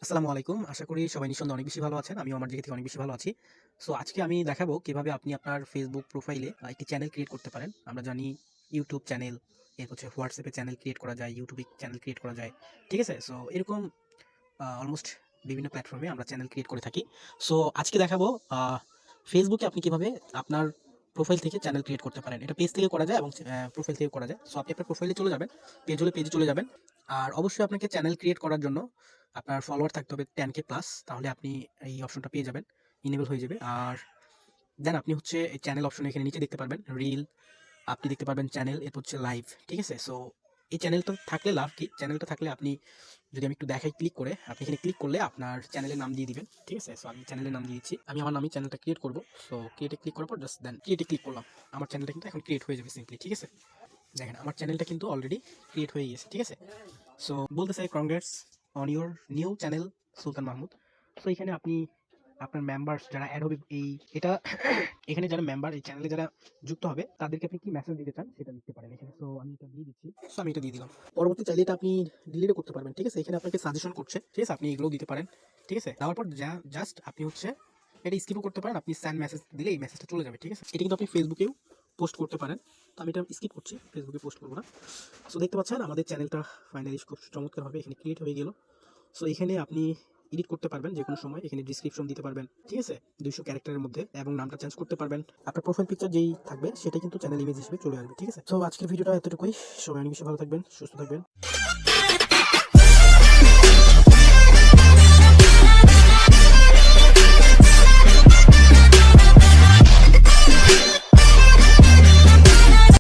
আসসালামু আলাইকুম। আশা করি সবাই নিঃসন্দেহে অনেক বেশি ভালো আছেন। আমিও আমার জায়গা থেকে অনেক বেশি ভালো আছি। সো আজকে আমি দেখাবো কিভাবে আপনি আপনার Facebook প্রোফাইলে একটি চ্যানেল ক্রিয়েট করতে পারেন। আমরা জানি YouTube চ্যানেল, এরপর হচ্ছে WhatsApp এ চ্যানেল ক্রিয়েট করা যায়, YouTube এ চ্যানেল ক্রিয়েট করা যায়। ঠিক আছে? সো এরকম অলমোস্ট বিভিন্ন প্ল্যাটফর্মে আমরা চ্যানেল ক্রিয়েট করে থাকি। সো আজকে দেখাবো Facebook এ আপনি কিভাবে আপনার প্রোফাইল থেকে চ্যানেল ক্রিয়েট করতে পারেন। এটা পেজ থেকে করা যায় এবং প্রোফাইল থেকেও করা যায়। সো আপনি আপনার প্রোফাইলে চলে যাবেন। পেজ হলে পেজে চলে যাবেন। আর অবশ্যই আপনাকে চ্যানেল ক্রিয়েট করার জন্য আপনার ফলোয়ার থাকতে হবে 10K প্লাস, তাহলে আপনি এই অপশনটা পেয়ে যাবেন, ইনেবল হয়ে যাবে। আর দেন আপনি হচ্ছে এই চ্যানেল অপশন এখানে নিচে দেখতে পারবেন রিল, আপনি দেখতে পারবেন চ্যানেল, এরপর হচ্ছে লাইভ। ঠিক আছে? সো এই চ্যানেলটা থাকলে লাভ কি? চ্যানেলটা থাকলে আপনি, যদি আমি একটু দেখাই ক্লিক করে, আপনি এখানে ক্লিক করলে আপনার চ্যানেলের নাম দিয়ে দিবেন। ঠিক আছে? সো আমি চ্যানেলের নাম দিয়ে দিচ্ছি। আমি আমার নামেই চ্যানেলটা ক্রিয়েট করব। সো ক্রিয়েটে ক্লিক করার পর জাস্ট দেন ক্রিয়েটে ক্লিক করলাম। আমার চ্যানেলটা কিন্তু এখন ক্রিয়েট হয়ে যাবে সিম্পলি। ঠিক আছে? দেখেন আমার চ্যানেলটা কিন্তু অলরেডি ক্রিয়েট হয়ে গেছে। ঠিক আছে? সো বলতে চাই congrats on your new channel Sultan Mahmud. So এখানে আপনি আপনার মেম্বার্স যারা অ্যাড হবে এই এটা এখানে যারা মেম্বার এই চ্যানেলে যারা যুক্ত হবে তাদেরকে আপনি কি মেসেজ দিতে চান সেটা লিখতে পারেন এখানে। সো আমি এটা দিয়ে দিচ্ছি। সো আমি এটা দিয়ে দিলাম। পরবর্তী চাইলে এটা আপনি ডিলিটও করতে পারবেন। ঠিক আছে? এখানে আপনাকে সাজেশন করছে। ঠিক আছে? আপনি এগুলোও দিতে পারেন। ঠিক আছে? দেওয়ার পর জাস্ট আপনি হচ্ছে এটা স্কিপও করতে পারেন। আপনি সেন্ড মেসেজ দিলে এই মেসেজটা চলে যাবে। ঠিক আছে? এটা কিন্তু আপনি ফেসবুকেও পোস্ট করতে পারেন। তো আমি এটা স্কিপ করছি, ফেসবুকে পোস্ট করবো না। সো দেখতে পাচ্ছেন আমাদের চ্যানেলটা ফাইনালি খুব চমৎকারভাবে এখানে ক্রিয়েট হয়ে গেল। সো এখানে আপনি এডিট করতে পারবেন যে কোনো সময়, এখানে ডিসক্রিপশন দিতে পারবেন। ঠিক আছে? 200 ক্যারেক্টারের মধ্যে, এবং নামটা চেঞ্জ করতে পারবেন। আপনার প্রোফাইল পিকচার যেই থাকবে সেটাই কিন্তু চ্যানেল ইমেজ হিসেবে চলে আসবে। ঠিক আছে? তো আজকের ভিডিওটা এতটুকুই। সবাই অনেক বেশি ভালো থাকবেন, সুস্থ থাকবেন।